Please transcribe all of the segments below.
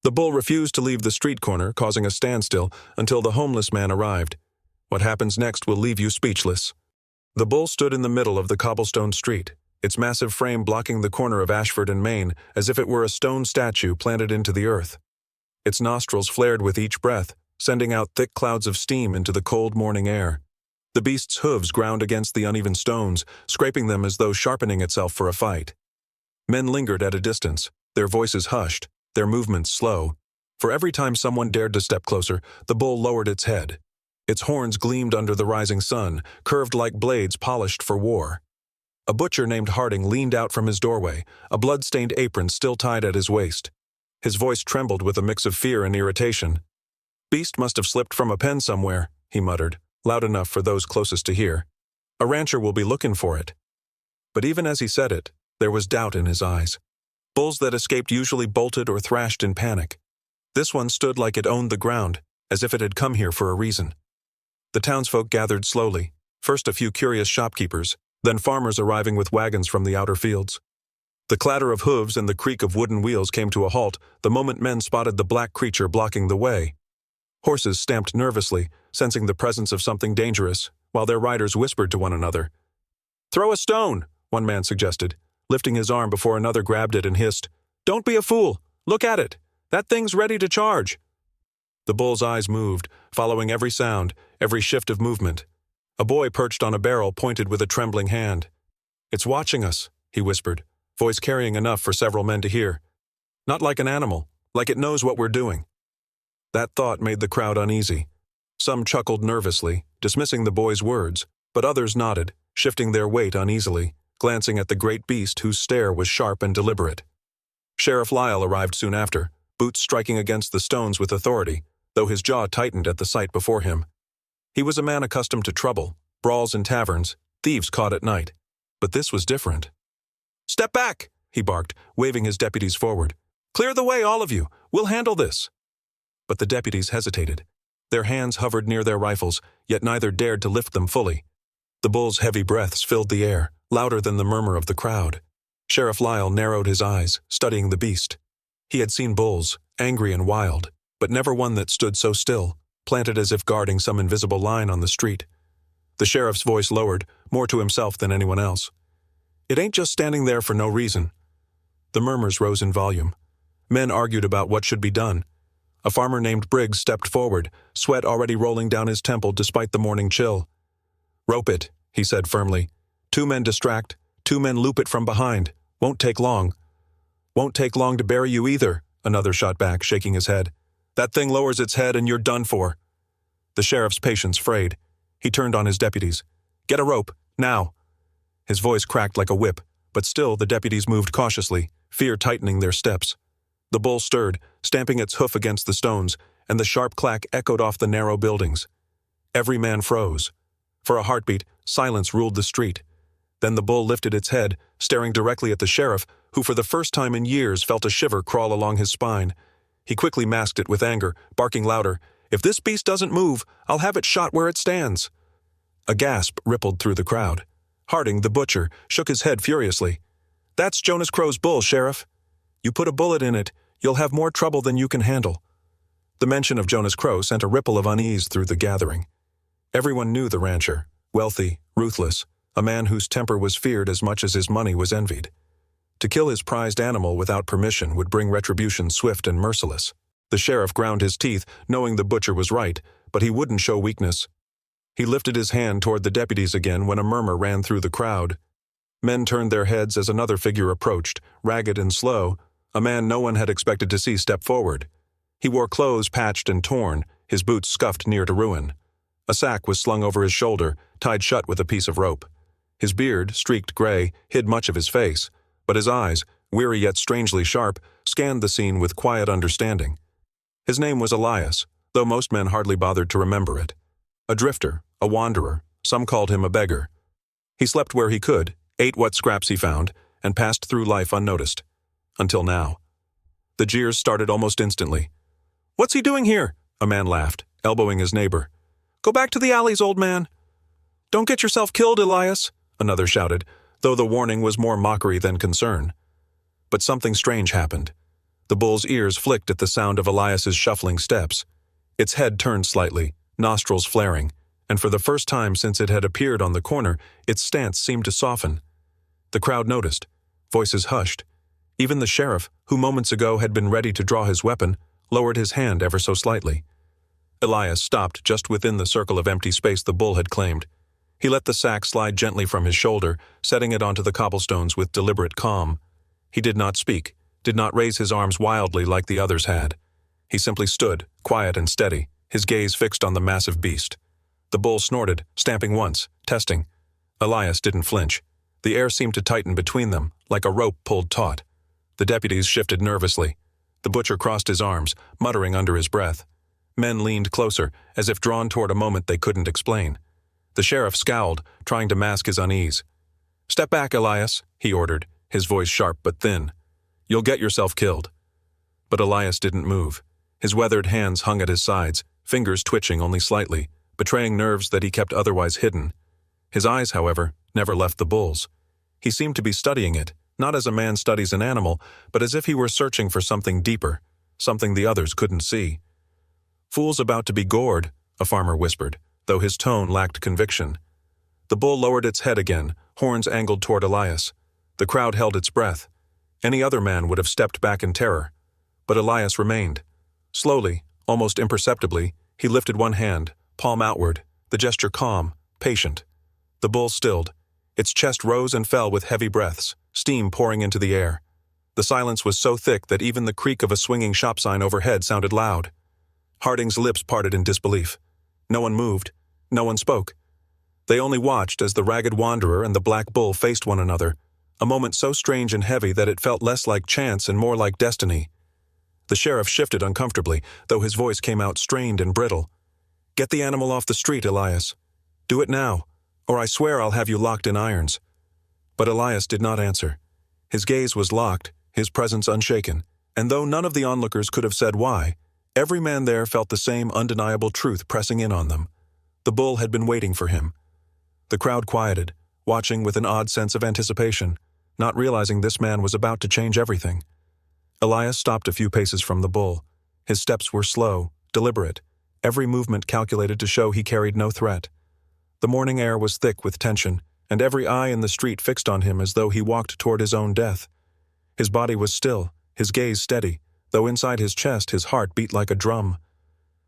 The bull refused to leave the street corner, causing a standstill until the homeless man arrived. What happens next will leave you speechless. The bull stood in the middle of the cobblestone street, its massive frame blocking the corner of Ashford and Main as if it were a stone statue planted into the earth. Its nostrils flared with each breath, sending out thick clouds of steam into the cold morning air. The beast's hooves ground against the uneven stones, scraping them as though sharpening itself for a fight. Men lingered at a distance, their voices hushed, their movements slow. For every time someone dared to step closer, the bull lowered its head. Its horns gleamed under the rising sun, curved like blades polished for war. A butcher named Harding leaned out from his doorway, a blood-stained apron still tied at his waist. His voice trembled with a mix of fear and irritation. "Beast must have slipped from a pen somewhere," he muttered, loud enough for those closest to hear. "A rancher will be looking for it." But even as he said it, there was doubt in his eyes. Bulls that escaped usually bolted or thrashed in panic. This one stood like it owned the ground, as if it had come here for a reason. The townsfolk gathered slowly, first a few curious shopkeepers, then farmers arriving with wagons from the outer fields. The clatter of hooves and the creak of wooden wheels came to a halt the moment men spotted the black creature blocking the way. Horses stamped nervously, sensing the presence of something dangerous, while their riders whispered to one another. "Throw a stone," one man suggested, lifting his arm before another grabbed it and hissed, "Don't be a fool! Look at it! That thing's ready to charge!" The bull's eyes moved, following every sound, every shift of movement. A boy perched on a barrel pointed with a trembling hand. "It's watching us," he whispered, voice carrying enough for several men to hear. "Not like an animal, like it knows what we're doing." That thought made the crowd uneasy. Some chuckled nervously, dismissing the boy's words, but others nodded, shifting their weight uneasily, glancing at the great beast whose stare was sharp and deliberate. Sheriff Lyle arrived soon after, boots striking against the stones with authority, though his jaw tightened at the sight before him. He was a man accustomed to trouble, brawls in taverns, thieves caught at night. But this was different. "Step back!" he barked, waving his deputies forward. "Clear the way, all of you! We'll handle this!" But the deputies hesitated. Their hands hovered near their rifles, yet neither dared to lift them fully. The bull's heavy breaths filled the air, louder than the murmur of the crowd. Sheriff Lyle narrowed his eyes, studying the beast. He had seen bulls, angry and wild, but never one that stood so still, planted as if guarding some invisible line on the street. The sheriff's voice lowered, more to himself than anyone else. "It ain't just standing there for no reason." The murmurs rose in volume. Men argued about what should be done. A farmer named Briggs stepped forward, sweat already rolling down his temple despite the morning chill. "Rope it," he said firmly. "2 men distract, 2 men loop it from behind. Won't take long." "Won't take long to bury you either," another shot back, shaking his head. "That thing lowers its head and you're done for." The sheriff's patience frayed. He turned on his deputies. "Get a rope, now." His voice cracked like a whip, but still the deputies moved cautiously, fear tightening their steps. The bull stirred, stamping its hoof against the stones, and the sharp clack echoed off the narrow buildings. Every man froze. For a heartbeat, silence ruled the street. Then the bull lifted its head, staring directly at the sheriff, who for the first time in years felt a shiver crawl along his spine. He quickly masked it with anger, barking louder, "If this beast doesn't move, I'll have it shot where it stands." A gasp rippled through the crowd. Harding, the butcher, shook his head furiously. "That's Jonas Crow's bull, Sheriff. You put a bullet in it, you'll have more trouble than you can handle." The mention of Jonas Crow sent a ripple of unease through the gathering. Everyone knew the rancher, wealthy, ruthless, a man whose temper was feared as much as his money was envied. To kill his prized animal without permission would bring retribution swift and merciless. The sheriff ground his teeth, knowing the butcher was right, but he wouldn't show weakness. He lifted his hand toward the deputies again when a murmur ran through the crowd. Men turned their heads as another figure approached, ragged and slow, a man no one had expected to see step forward. He wore clothes patched and torn, his boots scuffed near to ruin. A sack was slung over his shoulder, tied shut with a piece of rope. His beard, streaked gray, hid much of his face, but his eyes, weary yet strangely sharp, scanned the scene with quiet understanding. His name was Elias, though most men hardly bothered to remember it. A drifter, a wanderer, some called him a beggar. He slept where he could, ate what scraps he found, and passed through life unnoticed. Until now. The jeers started almost instantly. "What's he doing here?" a man laughed, elbowing his neighbor. "Go back to the alleys, old man." "Don't get yourself killed, Elias," another shouted, though the warning was more mockery than concern. But something strange happened. The bull's ears flicked at the sound of Elias's shuffling steps. Its head turned slightly, nostrils flaring, and for the first time since it had appeared on the corner, its stance seemed to soften. The crowd noticed. Voices hushed. Even the sheriff, who moments ago had been ready to draw his weapon, lowered his hand ever so slightly. Elias stopped just within the circle of empty space the bull had claimed. He let the sack slide gently from his shoulder, setting it onto the cobblestones with deliberate calm. He did not speak, did not raise his arms wildly like the others had. He simply stood, quiet and steady, his gaze fixed on the massive beast. The bull snorted, stamping once, testing. Elias didn't flinch. The air seemed to tighten between them, like a rope pulled taut. The deputies shifted nervously. The butcher crossed his arms, muttering under his breath. Men leaned closer, as if drawn toward a moment they couldn't explain. The sheriff scowled, trying to mask his unease. "Step back, Elias," he ordered, his voice sharp but thin. "You'll get yourself killed." But Elias didn't move. His weathered hands hung at his sides, fingers twitching only slightly, betraying nerves that he kept otherwise hidden. His eyes, however, never left the bull's. He seemed to be studying it, not as a man studies an animal, but as if he were searching for something deeper, something the others couldn't see. "Fool's about to be gored," a farmer whispered, though his tone lacked conviction. The bull lowered its head again, horns angled toward Elias. The crowd held its breath. Any other man would have stepped back in terror. But Elias remained. Slowly, almost imperceptibly, he lifted one hand, palm outward, the gesture calm, patient. The bull stilled. Its chest rose and fell with heavy breaths, steam pouring into the air. The silence was so thick that even the creak of a swinging shop sign overhead sounded loud. Harding's lips parted in disbelief. No one moved. No one spoke. They only watched as the ragged wanderer and the black bull faced one another, a moment so strange and heavy that it felt less like chance and more like destiny. The sheriff shifted uncomfortably, though his voice came out strained and brittle. "Get the animal off the street, Elias. Do it now, or I swear I'll have you locked in irons." But Elias did not answer. His gaze was locked, his presence unshaken, and though none of the onlookers could have said why, every man there felt the same undeniable truth pressing in on them. The bull had been waiting for him. The crowd quieted, watching with an odd sense of anticipation, not realizing this man was about to change everything. Elias stopped a few paces from the bull. His steps were slow, deliberate, every movement calculated to show he carried no threat. The morning air was thick with tension, and every eye in the street fixed on him as though he walked toward his own death. His body was still, his gaze steady, though inside his chest his heart beat like a drum.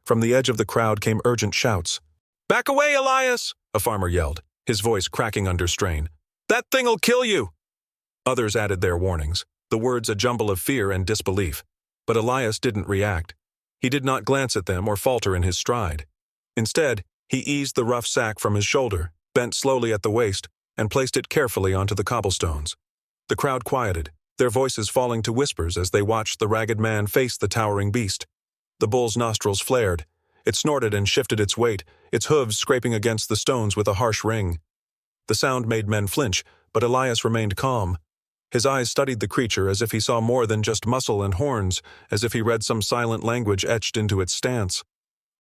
From the edge of the crowd came urgent shouts. "Back away, Elias!" a farmer yelled, his voice cracking under strain. "That thing'll kill you!" Others added their warnings, the words a jumble of fear and disbelief. But Elias didn't react. He did not glance at them or falter in his stride. Instead, he eased the rough sack from his shoulder, bent slowly at the waist, and placed it carefully onto the cobblestones. The crowd quieted, their voices falling to whispers as they watched the ragged man face the towering beast. The bull's nostrils flared. It snorted and shifted its weight, its hooves scraping against the stones with a harsh ring. The sound made men flinch, but Elias remained calm. His eyes studied the creature as if he saw more than just muscle and horns, as if he read some silent language etched into its stance.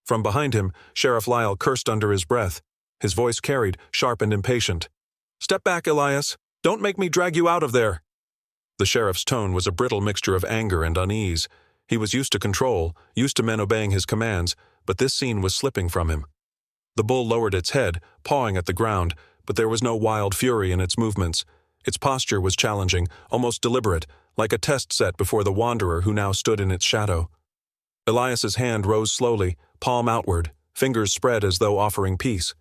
From behind him, Sheriff Lyle cursed under his breath. His voice carried, sharp and impatient. "Step back, Elias. Don't make me drag you out of there." The sheriff's tone was a brittle mixture of anger and unease. He was used to control, used to men obeying his commands, but this scene was slipping from him. The bull lowered its head, pawing at the ground, but there was no wild fury in its movements. Its posture was challenging, almost deliberate, like a test set before the wanderer who now stood in its shadow. Elias's hand rose slowly, palm outward, fingers spread as though offering peace.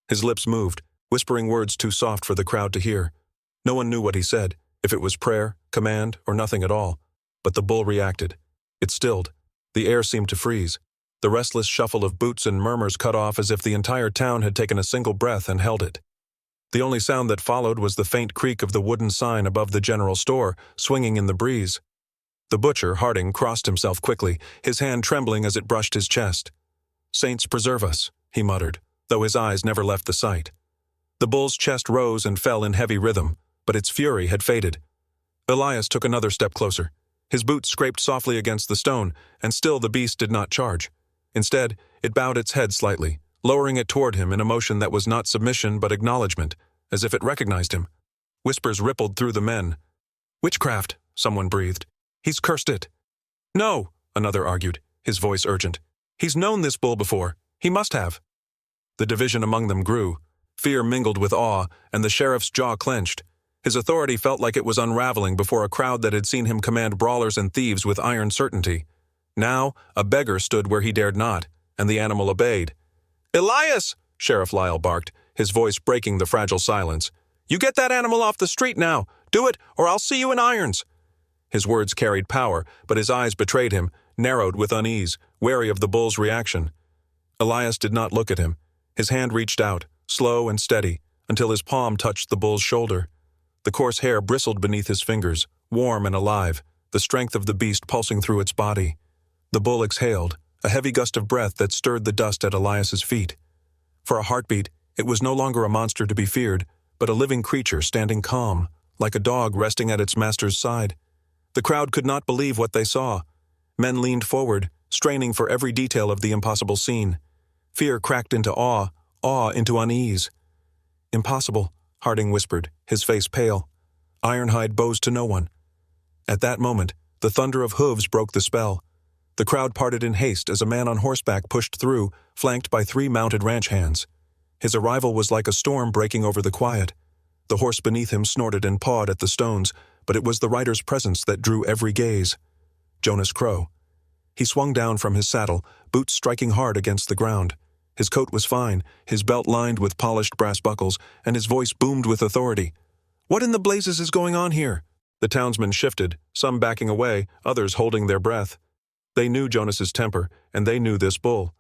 His lips moved, whispering words too soft for the crowd to hear. No one knew what he said, if it was prayer, command, or nothing at all. But the bull reacted. It stilled. The air seemed to freeze. The restless shuffle of boots and murmurs cut off as if the entire town had taken a single breath and held it. The only sound that followed was the faint creak of the wooden sign above the general store, swinging in the breeze. The butcher, Harding, crossed himself quickly, his hand trembling as it brushed his chest. "Saints preserve us," he muttered, though his eyes never left the sight. The bull's chest rose and fell in heavy rhythm, but its fury had faded. Elias took another step closer. His boots scraped softly against the stone, and still the beast did not charge. Instead, it bowed its head slightly, lowering it toward him in a motion that was not submission but acknowledgement, as if it recognized him. Whispers rippled through the men. "Witchcraft," someone breathed. "He's cursed it." No, another argued, his voice urgent. He's known this bull before. He must have. The division among them grew. Fear mingled with awe, and the sheriff's jaw clenched. His authority felt like it was unraveling before a crowd that had seen him command brawlers and thieves with iron certainty. Now, a beggar stood where he dared not, and the animal obeyed. "Elias!" Sheriff Lyle barked, his voice breaking the fragile silence. "You get that animal off the street now! Do it, or I'll see you in irons!" His words carried power, but his eyes betrayed him, narrowed with unease, wary of the bull's reaction. Elias did not look at him. His hand reached out, slow and steady, until his palm touched the bull's shoulder. The coarse hair bristled beneath his fingers, warm and alive, the strength of the beast pulsing through its body. The bull exhaled, a heavy gust of breath that stirred the dust at Elias's feet. For a heartbeat, it was no longer a monster to be feared, but a living creature standing calm, like a dog resting at its master's side. The crowd could not believe what they saw. Men leaned forward, straining for every detail of the impossible scene. Fear cracked into awe, awe into unease. "Impossible," Harding whispered, his face pale. "Ironhide bows to no one." At that moment, the thunder of hooves broke the spell. The crowd parted in haste as a man on horseback pushed through, flanked by 3 mounted ranch hands. His arrival was like a storm breaking over the quiet. The horse beneath him snorted and pawed at the stones, but it was the rider's presence that drew every gaze. Jonas Crow. He swung down from his saddle, boots striking hard against the ground. His coat was fine, his belt lined with polished brass buckles, and his voice boomed with authority. "What in the blazes is going on here?" The townsmen shifted, some backing away, others holding their breath. They knew Jonas's temper, and they knew this bull.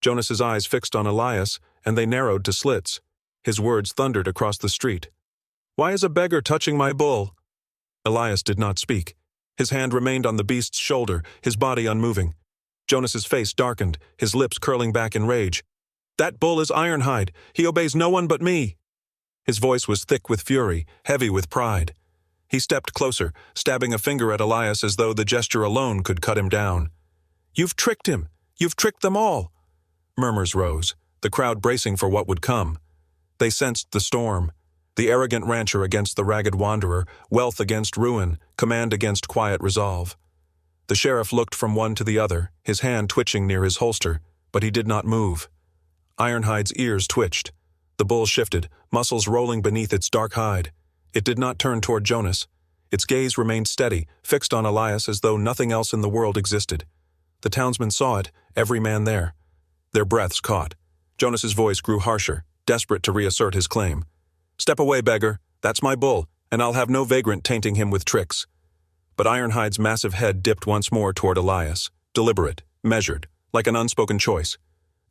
Jonas's eyes fixed on Elias, and they narrowed to slits. His words thundered across the street. "Why is a beggar touching my bull?" Elias did not speak. His hand remained on the beast's shoulder, his body unmoving. Jonas's face darkened, his lips curling back in rage. "That bull is Ironhide. He obeys no one but me." His voice was thick with fury, heavy with pride. He stepped closer, stabbing a finger at Elias as though the gesture alone could cut him down. "You've tricked him. You've tricked them all." Murmurs rose, the crowd bracing for what would come. They sensed the storm. The arrogant rancher against the ragged wanderer, wealth against ruin, command against quiet resolve. The sheriff looked from one to the other, his hand twitching near his holster, but he did not move. Ironhide's ears twitched. The bull shifted, muscles rolling beneath its dark hide. It did not turn toward Jonas. Its gaze remained steady, fixed on Elias as though nothing else in the world existed. The townsmen saw it, every man there. Their breaths caught. Jonas's voice grew harsher, desperate to reassert his claim. "Step away, beggar. That's my bull, and I'll have no vagrant tainting him with tricks." But Ironhide's massive head dipped once more toward Elias, deliberate, measured, like an unspoken choice.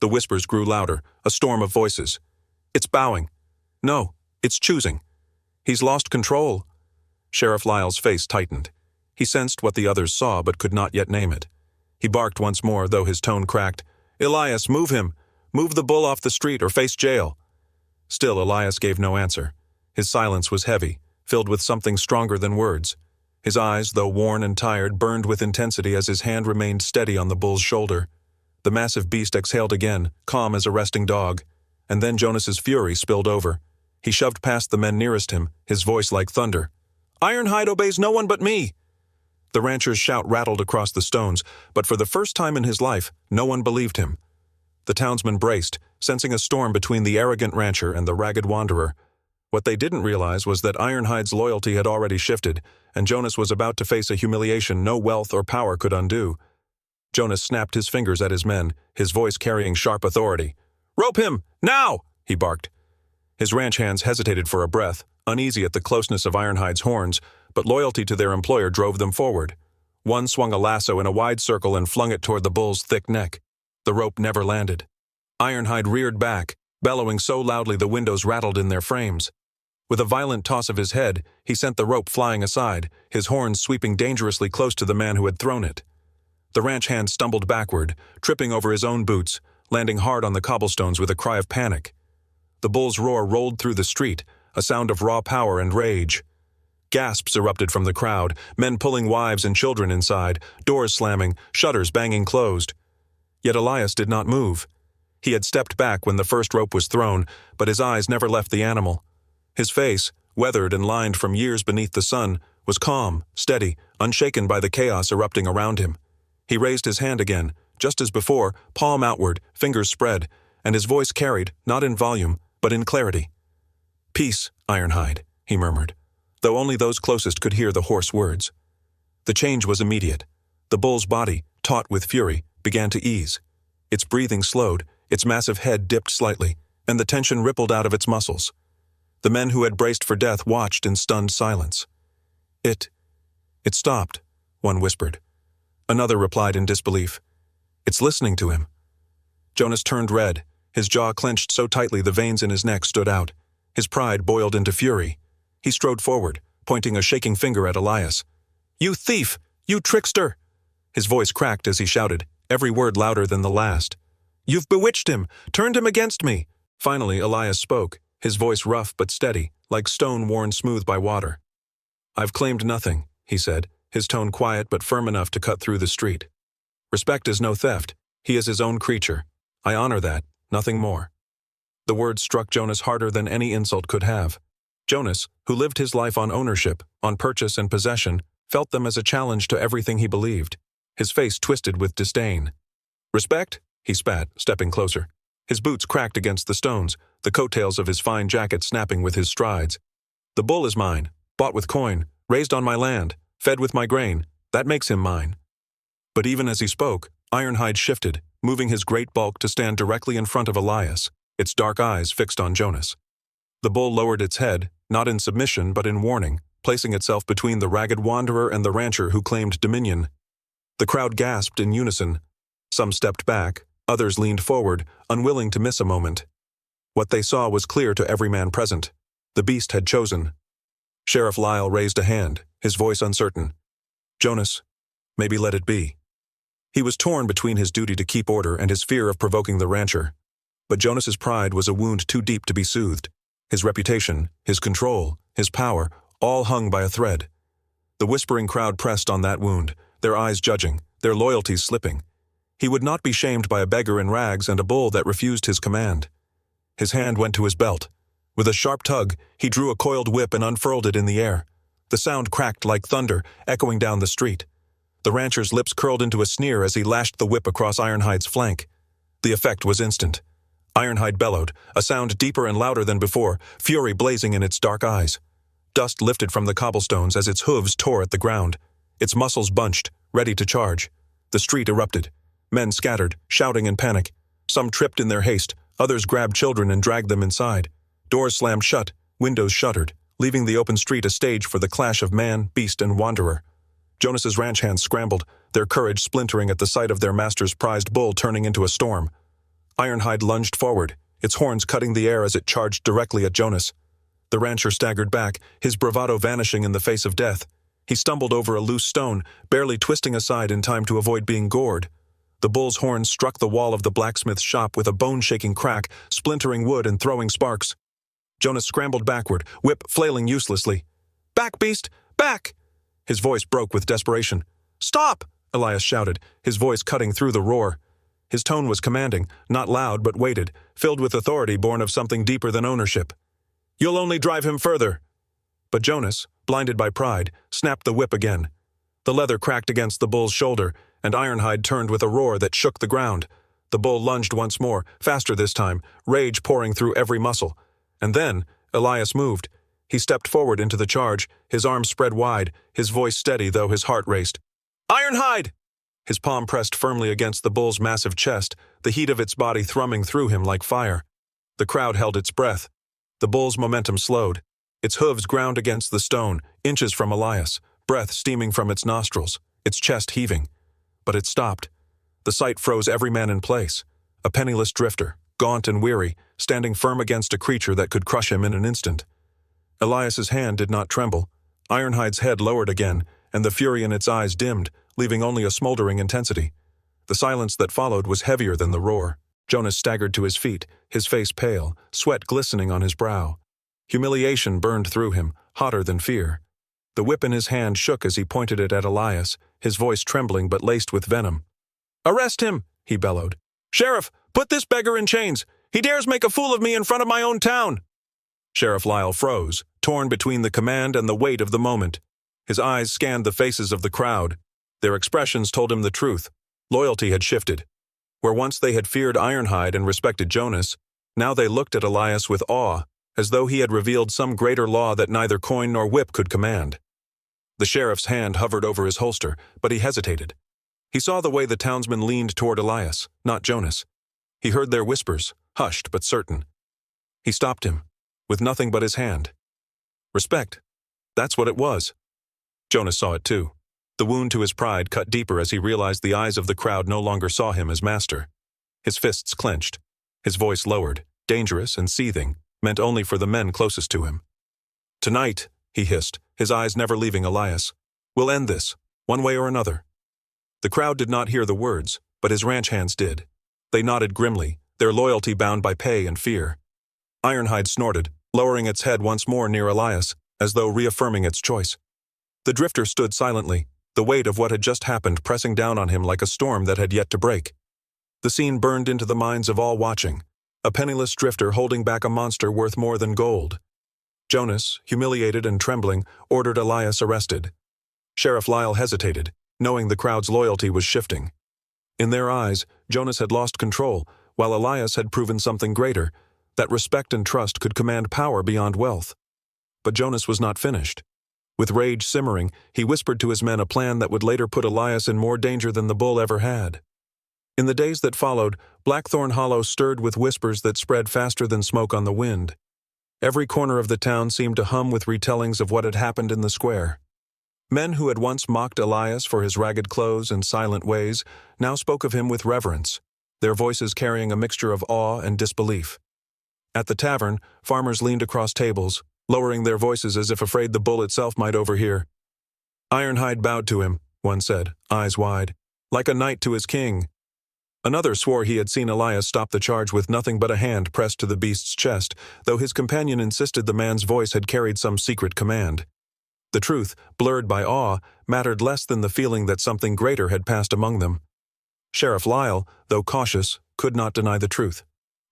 The whispers grew louder, a storm of voices. "It's bowing. No, it's choosing. He's lost control." Sheriff Lyle's face tightened. He sensed what the others saw but could not yet name it. He barked once more, though his tone cracked. "Elias, move him! Move the bull off the street or face jail!" Still, Elias gave no answer. His silence was heavy, filled with something stronger than words. His eyes, though worn and tired, burned with intensity as his hand remained steady on the bull's shoulder. The massive beast exhaled again, calm as a resting dog. And then Jonas's fury spilled over. He shoved past the men nearest him, his voice like thunder. "Ironhide obeys no one but me!" The rancher's shout rattled across the stones, but for the first time in his life, no one believed him. The townsmen braced, sensing a storm between the arrogant rancher and the ragged wanderer. What they didn't realize was that Ironhide's loyalty had already shifted, and Jonas was about to face a humiliation no wealth or power could undo. Jonas snapped his fingers at his men, his voice carrying sharp authority. "Rope him! Now!" he barked. His ranch hands hesitated for a breath, uneasy at the closeness of Ironhide's horns, but loyalty to their employer drove them forward. One swung a lasso in a wide circle and flung it toward the bull's thick neck. The rope never landed. Ironhide reared back, bellowing so loudly the windows rattled in their frames. With a violent toss of his head, he sent the rope flying aside, his horns sweeping dangerously close to the man who had thrown it. The ranch hand stumbled backward, tripping over his own boots, landing hard on the cobblestones with a cry of panic. The bull's roar rolled through the street, a sound of raw power and rage. Gasps erupted from the crowd, men pulling wives and children inside, doors slamming, shutters banging closed. Yet Elias did not move. He had stepped back when the first rope was thrown, but his eyes never left the animal. His face, weathered and lined from years beneath the sun, was calm, steady, unshaken by the chaos erupting around him. He raised his hand again, just as before, palm outward, fingers spread, and his voice carried, not in volume, but in clarity. "Peace, Ironhide," he murmured, though only those closest could hear the hoarse words. The change was immediate. The bull's body, taut with fury, began to ease. Its breathing slowed, its massive head dipped slightly, and the tension rippled out of its muscles. The men who had braced for death watched in stunned silence. It stopped," one whispered. Another replied in disbelief. "It's listening to him." Jonas turned red, his jaw clenched so tightly the veins in his neck stood out. His pride boiled into fury. He strode forward, pointing a shaking finger at Elias. "You thief! You trickster!" His voice cracked as he shouted, every word louder than the last. "You've bewitched him! Turned him against me!" Finally, Elias spoke, his voice rough but steady, like stone worn smooth by water. "I've claimed nothing," he said, his tone quiet but firm enough to cut through the street. "Respect is no theft. He is his own creature. I honor that, nothing more." The words struck Jonas harder than any insult could have. Jonas, who lived his life on ownership, on purchase and possession, felt them as a challenge to everything he believed. His face twisted with disdain. "Respect?" he spat, stepping closer. His boots cracked against the stones, the coattails of his fine jacket snapping with his strides. "The bull is mine, bought with coin, raised on my land, fed with my grain. That makes him mine." But even as he spoke, Ironhide shifted, moving his great bulk to stand directly in front of Elias, its dark eyes fixed on Jonas. The bull lowered its head, not in submission but in warning, placing itself between the ragged wanderer and the rancher who claimed dominion. The crowd gasped in unison. Some stepped back, others leaned forward, unwilling to miss a moment. What they saw was clear to every man present. The beast had chosen. Sheriff Lyle raised a hand, his voice uncertain. "Jonas, maybe let it be." He was torn between his duty to keep order and his fear of provoking the rancher. But Jonas's pride was a wound too deep to be soothed. His reputation, his control, his power, all hung by a thread. The whispering crowd pressed on that wound, their eyes judging, their loyalties slipping. He would not be shamed by a beggar in rags and a bull that refused his command. His hand went to his belt. With a sharp tug, he drew a coiled whip and unfurled it in the air. The sound cracked like thunder, echoing down the street. The rancher's lips curled into a sneer as he lashed the whip across Ironhide's flank. The effect was instant. Ironhide bellowed, a sound deeper and louder than before, fury blazing in its dark eyes. Dust lifted from the cobblestones as its hooves tore at the ground. Its muscles bunched, ready to charge. The street erupted. Men scattered, shouting in panic. Some tripped in their haste, others grabbed children and dragged them inside. Doors slammed shut, windows shuttered, leaving the open street a stage for the clash of man, beast, and wanderer. Jonas's ranch hands scrambled, their courage splintering at the sight of their master's prized bull turning into a storm. Ironhide lunged forward, its horns cutting the air as it charged directly at Jonas. The rancher staggered back, his bravado vanishing in the face of death. He stumbled over a loose stone, barely twisting aside in time to avoid being gored. The bull's horns struck the wall of the blacksmith's shop with a bone-shaking crack, splintering wood and throwing sparks. Jonas scrambled backward, whip flailing uselessly. "Back, beast! Back!" His voice broke with desperation. "Stop!" Elias shouted, his voice cutting through the roar. His tone was commanding, not loud but weighted, filled with authority born of something deeper than ownership. "You'll only drive him further." But Jonas, blinded by pride, snapped the whip again. The leather cracked against the bull's shoulder, and Ironhide turned with a roar that shook the ground. The bull lunged once more, faster this time, rage pouring through every muscle. And then, Elias moved. He stepped forward into the charge, his arms spread wide, his voice steady though his heart raced. "Ironhide!" His palm pressed firmly against the bull's massive chest, the heat of its body thrumming through him like fire. The crowd held its breath. The bull's momentum slowed. Its hooves ground against the stone, inches from Elias, breath steaming from its nostrils, its chest heaving. But it stopped. The sight froze every man in place. A penniless drifter, gaunt and weary, standing firm against a creature that could crush him in an instant. Elias's hand did not tremble. Ironhide's head lowered again, and the fury in its eyes dimmed, leaving only a smoldering intensity. The silence that followed was heavier than the roar. Jonas staggered to his feet, his face pale, sweat glistening on his brow. Humiliation burned through him, hotter than fear. The whip in his hand shook as he pointed it at Elias, his voice trembling but laced with venom. "Arrest him!" he bellowed. "Sheriff, put this beggar in chains! He dares make a fool of me in front of my own town!" Sheriff Lyle froze, torn between the command and the weight of the moment. His eyes scanned the faces of the crowd. Their expressions told him the truth. Loyalty had shifted. Where once they had feared Ironhide and respected Jonas, now they looked at Elias with awe, as though he had revealed some greater law that neither coin nor whip could command. The sheriff's hand hovered over his holster, but he hesitated. He saw the way the townsmen leaned toward Elias, not Jonas. He heard their whispers, hushed but certain. He stopped him, with nothing but his hand. Respect. That's what it was. Jonas saw it too. The wound to his pride cut deeper as he realized the eyes of the crowd no longer saw him as master. His fists clenched, his voice lowered, dangerous and seething, meant only for the men closest to him. "Tonight," he hissed, his eyes never leaving Elias, "we'll end this, one way or another." The crowd did not hear the words, but his ranch hands did. They nodded grimly, their loyalty bound by pay and fear. Ironhide snorted, lowering its head once more near Elias, as though reaffirming its choice. The drifter stood silently, the weight of what had just happened pressing down on him like a storm that had yet to break. The scene burned into the minds of all watching, a penniless drifter holding back a monster worth more than gold. Jonas, humiliated and trembling, ordered Elias arrested. Sheriff Lyle hesitated, knowing the crowd's loyalty was shifting. In their eyes, Jonas had lost control, while Elias had proven something greater, that respect and trust could command power beyond wealth. But Jonas was not finished. With rage simmering, he whispered to his men a plan that would later put Elias in more danger than the bull ever had. In the days that followed, Blackthorn Hollow stirred with whispers that spread faster than smoke on the wind. Every corner of the town seemed to hum with retellings of what had happened in the square. Men who had once mocked Elias for his ragged clothes and silent ways now spoke of him with reverence, their voices carrying a mixture of awe and disbelief. At the tavern, farmers leaned across tables, lowering their voices as if afraid the bull itself might overhear. Ironhide bowed to him, one said, eyes wide, like a knight to his king. Another swore he had seen Elias stop the charge with nothing but a hand pressed to the beast's chest, though his companion insisted the man's voice had carried some secret command. The truth, blurred by awe, mattered less than the feeling that something greater had passed among them. Sheriff Lyle, though cautious, could not deny the truth.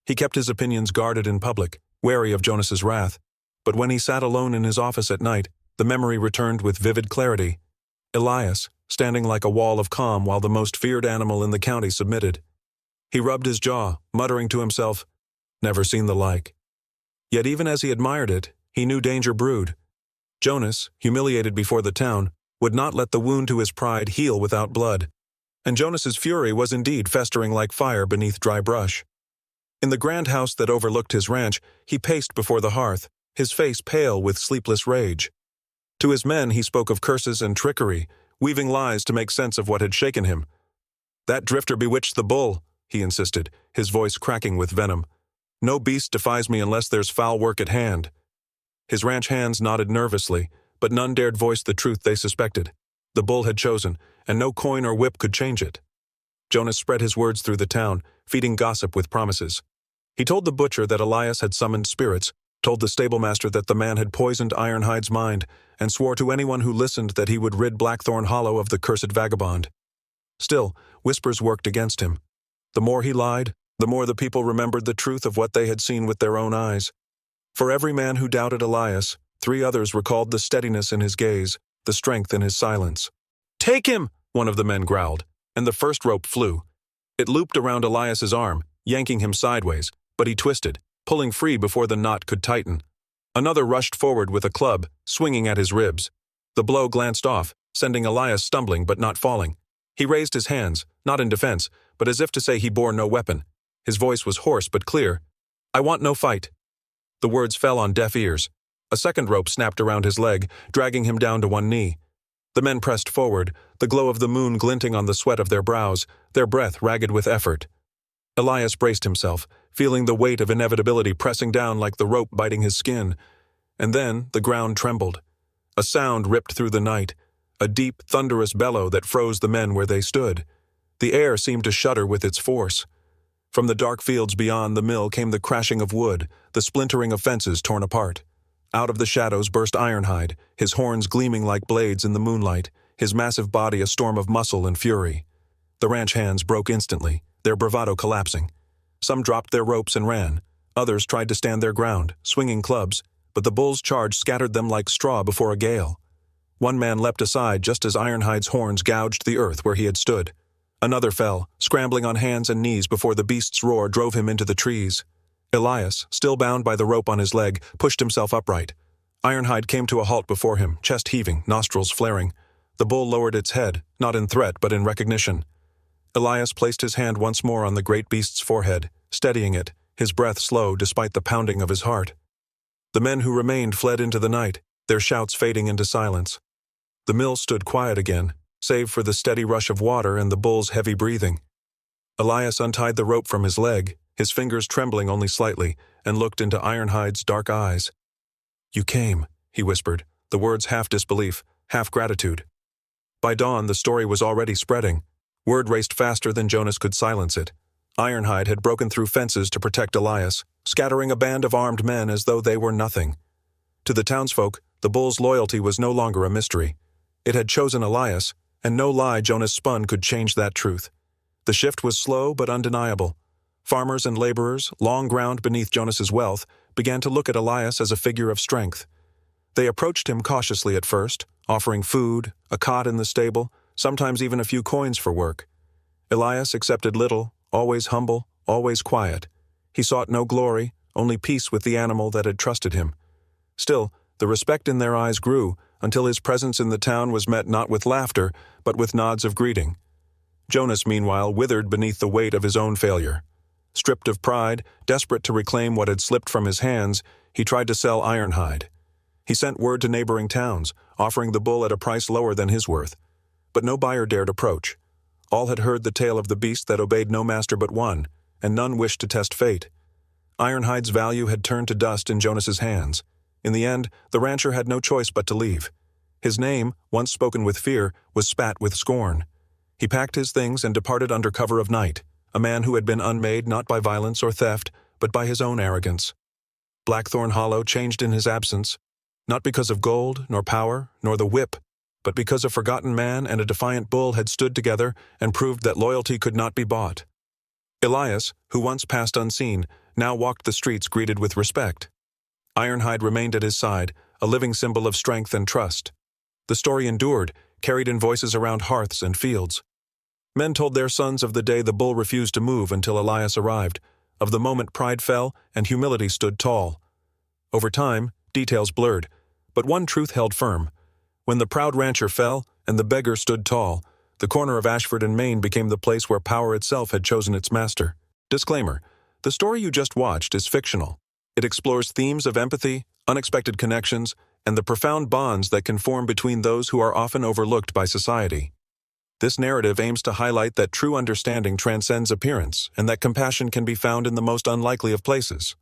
He kept his opinions guarded in public, wary of Jonas's wrath, but when he sat alone in his office at night, the memory returned with vivid clarity. Elias, standing like a wall of calm while the most feared animal in the county submitted. He rubbed his jaw, muttering to himself, "Never seen the like." Yet even as he admired it, he knew danger brewed. Jonas, humiliated before the town, would not let the wound to his pride heal without blood, and Jonas's fury was indeed festering like fire beneath dry brush. In the grand house that overlooked his ranch, he paced before the hearth, his face pale with sleepless rage. To his men he spoke of curses and trickery, weaving lies to make sense of what had shaken him. "That drifter bewitched the bull," he insisted, his voice cracking with venom. "No beast defies me unless there's foul work at hand." His ranch hands nodded nervously, but none dared voice the truth they suspected. The bull had chosen, and no coin or whip could change it. Jonas spread his words through the town, feeding gossip with promises. He told the butcher that Elias had summoned spirits, told the stablemaster that the man had poisoned Ironhide's mind, and swore to anyone who listened that he would rid Blackthorn Hollow of the cursed vagabond. Still, whispers worked against him. The more he lied, the more the people remembered the truth of what they had seen with their own eyes. For every man who doubted Elias, 3 others recalled the steadiness in his gaze, the strength in his silence. "Take him!" one of the men growled, and the first rope flew. It looped around Elias's arm, yanking him sideways, but he twisted, pulling free before the knot could tighten. Another rushed forward with a club, swinging at his ribs. The blow glanced off, sending Elias stumbling but not falling. He raised his hands, not in defense, but as if to say he bore no weapon. His voice was hoarse but clear. "I want no fight." The words fell on deaf ears. A second rope snapped around his leg, dragging him down to one knee. The men pressed forward, the glow of the moon glinting on the sweat of their brows, their breath ragged with effort. Elias braced himself, feeling the weight of inevitability pressing down like the rope biting his skin. And then the ground trembled. A sound ripped through the night, a deep, thunderous bellow that froze the men where they stood. The air seemed to shudder with its force. From the dark fields beyond the mill came the crashing of wood, the splintering of fences torn apart. Out of the shadows burst Ironhide, his horns gleaming like blades in the moonlight, his massive body a storm of muscle and fury. The ranch hands broke instantly, their bravado collapsing. Some dropped their ropes and ran. Others tried to stand their ground, swinging clubs, but the bull's charge scattered them like straw before a gale. One man leapt aside just as Ironhide's horns gouged the earth where he had stood. Another fell, scrambling on hands and knees before the beast's roar drove him into the trees. Elias, still bound by the rope on his leg, pushed himself upright. Ironhide came to a halt before him, chest heaving, nostrils flaring. The bull lowered its head, not in threat but in recognition. Elias placed his hand once more on the great beast's forehead, steadying it, his breath slow despite the pounding of his heart. The men who remained fled into the night, their shouts fading into silence. The mill stood quiet again, save for the steady rush of water and the bull's heavy breathing. Elias untied the rope from his leg, his fingers trembling only slightly, and looked into Ironhide's dark eyes. "You came," he whispered, the words half disbelief, half gratitude. By dawn, the story was already spreading. Word raced faster than Jonas could silence it. Ironhide had broken through fences to protect Elias, scattering a band of armed men as though they were nothing. To the townsfolk, the bull's loyalty was no longer a mystery. It had chosen Elias, and no lie Jonas spun could change that truth. The shift was slow but undeniable. Farmers and laborers, long ground beneath Jonas's wealth, began to look at Elias as a figure of strength. They approached him cautiously at first, offering food, a cot in the stable, sometimes even a few coins for work. Elias accepted little, always humble, always quiet. He sought no glory, only peace with the animal that had trusted him. Still, the respect in their eyes grew, until his presence in the town was met not with laughter, but with nods of greeting. Jonas, meanwhile, withered beneath the weight of his own failure. Stripped of pride, desperate to reclaim what had slipped from his hands, he tried to sell Ironhide. He sent word to neighboring towns, offering the bull at a price lower than his worth. But no buyer dared approach. All had heard the tale of the beast that obeyed no master but one, and none wished to test fate. Ironhide's value had turned to dust in Jonas's hands. In the end, the rancher had no choice but to leave. His name, once spoken with fear, was spat with scorn. He packed his things and departed under cover of night, a man who had been unmade not by violence or theft, but by his own arrogance. Blackthorn Hollow changed in his absence, not because of gold, nor power, nor the whip, but because a forgotten man and a defiant bull had stood together and proved that loyalty could not be bought. Elias, who once passed unseen, now walked the streets greeted with respect. Ironhide remained at his side, a living symbol of strength and trust. The story endured, carried in voices around hearths and fields. Men told their sons of the day the bull refused to move until Elias arrived, of the moment pride fell and humility stood tall. Over time, details blurred, but one truth held firm. When the proud rancher fell and the beggar stood tall, the corner of Ashford and Maine became the place where power itself had chosen its master. Disclaimer: the story you just watched is fictional. It explores themes of empathy, unexpected connections, and the profound bonds that can form between those who are often overlooked by society. This narrative aims to highlight that true understanding transcends appearance and that compassion can be found in the most unlikely of places.